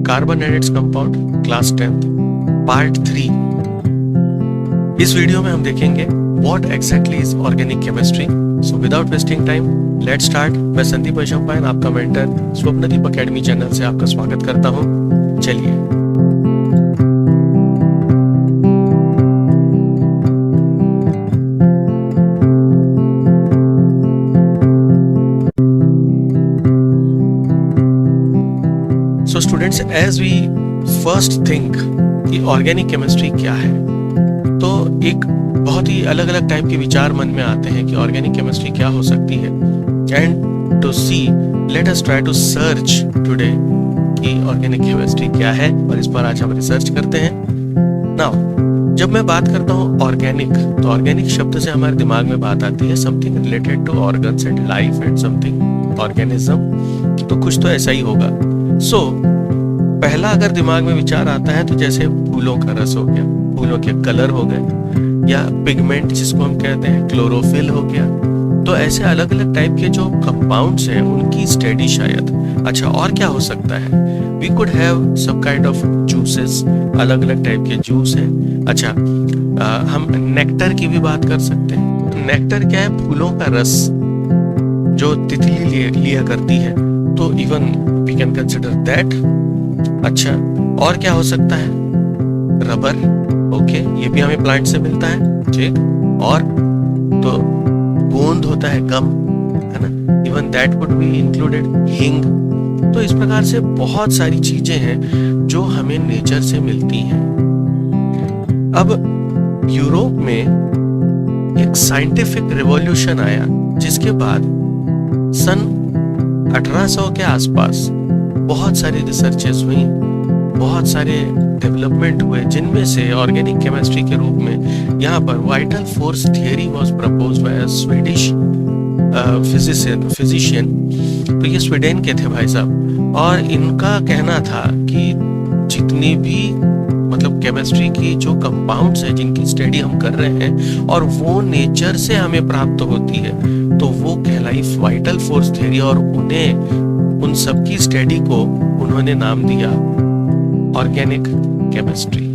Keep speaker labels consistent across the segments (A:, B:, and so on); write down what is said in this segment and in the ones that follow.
A: कार्बोनेटेड्स compound class 10th part 3। इस video में हम देखेंगे what exactly is organic chemistry. So without wasting time let's start. मैं संदीप वैशंपायन, आपका मेंटर स्वप्नदीप एकेडमी चैनल से आपका स्वागत करता हूं। चलिए। So students, as we first think कि ऑर्गेनिक केमिस्ट्री क्या है, तो एक बहुत ही अलग अलग टाइप के विचार मन में आते हैं कि ऑर्गेनिक केमिस्ट्री क्या हो सकती है। And to see, let us try to search today कि ऑर्गेनिक केमिस्ट्री क्या है, और इस पर आज हम रिसर्च करते हैं। नाउ जब मैं बात करता हूँ ऑर्गेनिक, तो ऑर्गेनिक शब्द से हमारे दिमाग में बात आती है something related to organs and life and something organism, तो कुछ तो ऐसा ही होगा। सो पहला अगर दिमाग में विचार आता है तो जैसे फूलों का रस हो गया, फूलों के कलर हो गए, या पिगमेंट जिसको हम कहते हैं क्लोरोफिल हो गया। तो ऐसे अलग अलग टाइप के जो कंपाउंड्स हैं उनकी स्टडी शायद। अच्छा, और क्या हो सकता है? We could have some kind of juices, अलग अलग टाइप के जूस हैं। अच्छा, हम नेक्टर की भी बात कर सकते हैं। नेक्टर क्या है? फूलों का रस जो तितली लिया करती है, तो even we can consider that. अच्छा, और क्या हो सकता है? रबर, ओके, ये भी हमें प्लांट से मिलता है, ठीक। और तो गोंद होता है, गम, है ना, even that would be included. हिंग। तो इस प्रकार से बहुत सारी चीजें हैं जो हमें नेचर से मिलती हैं। अब यूरोप में एक साइंटिफिक रिवॉल्यूशन आया, जिसके बाद सन 1800 के आसपास बहुत सारी रिसर्चेस हुई, बहुत सारे डेवलपमेंट हुए, जिनमें से ऑर्गेनिक केमिस्ट्री के रूप में यहाँ पर vital force theory was proposed by a Swedish physician. तो ये स्वीडन के थे भाई साहब, और इनका कहना था कि जितनी भी मतलब केमिस्ट्री की जो कंपाउंड्स हैं जिनकी स्टडी हम कर रहे हैं और वो नेचर से हमें प्राप्त होती है, तो वो कहलाई वाइटल फोर्स थियरी, और उन्हें उन सब की स्टडी को उन्होंने नाम दिया ऑर्गेनिक केमिस्ट्री।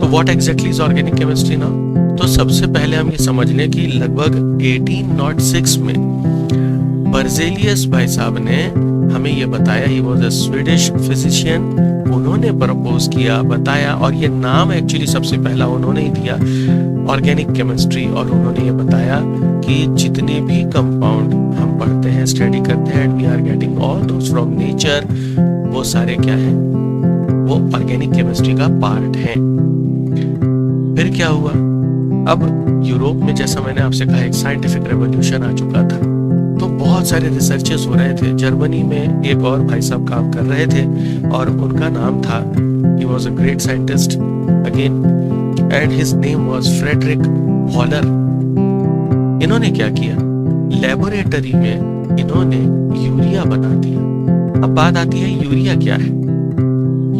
A: तो what exactly is organic chemistry ना? तो सबसे पहले हम ये समझ लें कि लगभग 1806 में बर्जेलियस भाई साहब ने हमें ये बताया, ही वाज अ स्वीडिश फिजिशियन, उन्होंने प्रपोज किया, बताया, और ये नाम एक्चुअली सबसे पहला उन्होंने ही दिया ऑर्गेनिक केमिस्ट्री। और उन्होंने ये बताया कि जितने भी कंपाउंड हम पढ़ते हैं, स्टडी करते हैं, we are getting all those from nature, वो सारे क्या हैं? वो ऑर्गेनिक केमिस्ट्री का पार्ट हैं। फिर क्या हुआ? अब यूरोप में, जैसा मैंने आपसे कहा, एक साइंटिफिक रेवोल्यूशन आ चुका था, तो बहुत सारे रिसर्चेस हो रहे थे। जर्मनी में एक और भाई साहब काम कर रहे थे, और उनका नाम था, he was a great scientist again, and his name was Friedrich Wohler. इन्होंने क्या किया? लेबोरेटरी में इन्होंने यूरिया बना दिया। अब बात आती है, यूरिया क्या है?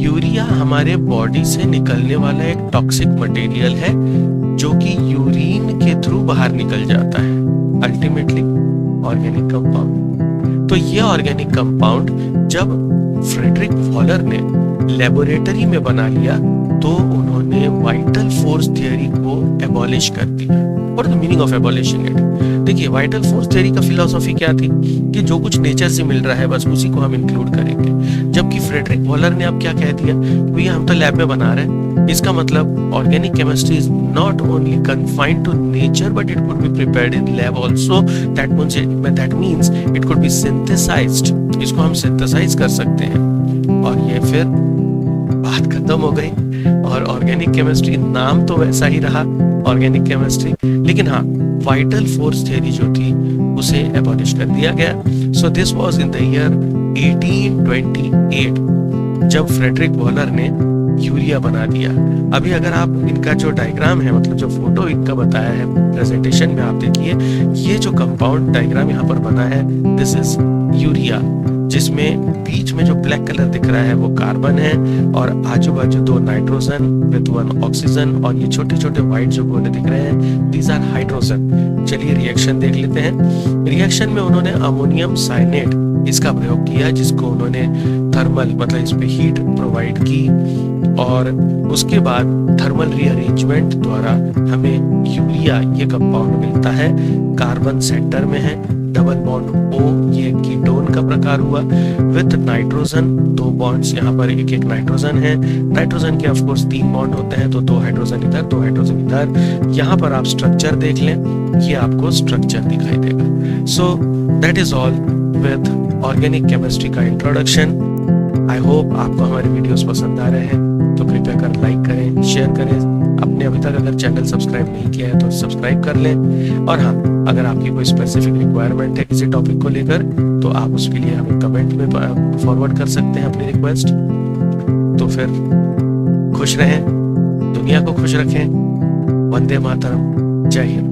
A: यूरिया हमारे बॉडी से निकलने वाला एक टॉक्सिक मटेरियल है, जो कि यूरिन के थ्रू बाहर निकल जाता है, अल्टीमेटली ऑर्गेनिक कंपाउंड। तो ये ऑर्गेनिक कंपाउंड जब फ्रेडरिक वॉलर ने लेबोरेटरी में बना लिया, तो उन्होंने वाइटल फोर्स थियरी को एबॉलिश कर दिया। What is the meaning of abolishing it? देखिए, वाइटल फोर्स थियरी का फिलॉसफी क्या थी कि जो कुछ नेचर से मिल रहा है बस उसी को हम इंक्लूड करेंगे। जबकि फ्रेडरिक वॉलर ने अब क्या कह दिया, भैया हम तो लैब में बना रहे हैं, इसका मतलब organic chemistry is not only confined to nature but it could be prepared in lab also. That means it could be synthesized, इसको हम सिंथेसाइज कर सकते हैं। और ये फिर बात खत्म हो गई, और ऑर्गेनिक केमिस्ट्री नाम तो वैसा ही रहा ऑर्गेनिक केमिस्ट्री, लेकिन हाँ, वाइटल फोर्स थियरी जो थी उसे एबॉलिश कर दिया गया। So this was in the year 1828 जब फ्रेडरिक वॉलर ने यूरिया बना दिया। अभी अगर आप इनका जो डायग्राम है, मतलब जो फोटो इनका बताया है प्रेजेंटेशन में, आप देखिए, ये जो कंपाउंड डायग्राम यहाँ पर बना है, दिस इज यूरिया। जिसमें बीच में जो ब्लैक कलर दिख रहा है वो कार्बन है और आजू बाजू 2 नाइट्रोजन विद 1 ऑक्सीजन, और ये छोटे छोटे व्हाइट जो गोले दिख रहे हैं दीज आर हाइड्रोजन। चलिए रिएक्शन देख लेते हैं। रिएक्शन में उन्होंने अमोनियम साइनेट इसका प्रयोग किया, जिसको उन्होंने थर्मल मतलब इस पे हीट प्रोवाइड की, और उसके बाद थर्मल रीअरेंजमेंट द्वारा हमें यूरिया ये कंपाउंड मिलता है। कार्बन सेंटर में है, डबल बॉन्ड O ये कीटोन का प्रकार हुआ, विथ नाइट्रोजन 2 बॉन्ड्स, यहाँ पर एक एक नाइट्रोजन है। नाइट्रोजन के ऑफ कोर्स 3 बॉन्ड होते हैं, तो 2 हाइड्रोजन इधर 2 हाइड्रोजन इधर। यहाँ पर आप स्ट्रक्चर देख लें, ये आपको स्ट्रक्चर दिखाई देगा। So that is all with organic chemistry का इंट्रोडक्शन। आई होप आपको हमारे वीडियोस पसंद आ रहे हैं, तो कृपया कर लाइक करें, शेयर करें। आपने अभी तक अगर चैनल सब्सक्राइब नहीं किया है तो सब्सक्राइब कर लें। और हाँ, अगर आपकी कोई स्पेसिफिक रिक्वायरमेंट है किसी टॉपिक को लेकर, तो आप उसके लिए हमें कमेंट में फॉरवर्ड कर सकते हैं अपनी रिक्वेस्ट। तो फिर खुश रहें, दुनिया को खुश रखें। वंदे मातरम, जय हिंद।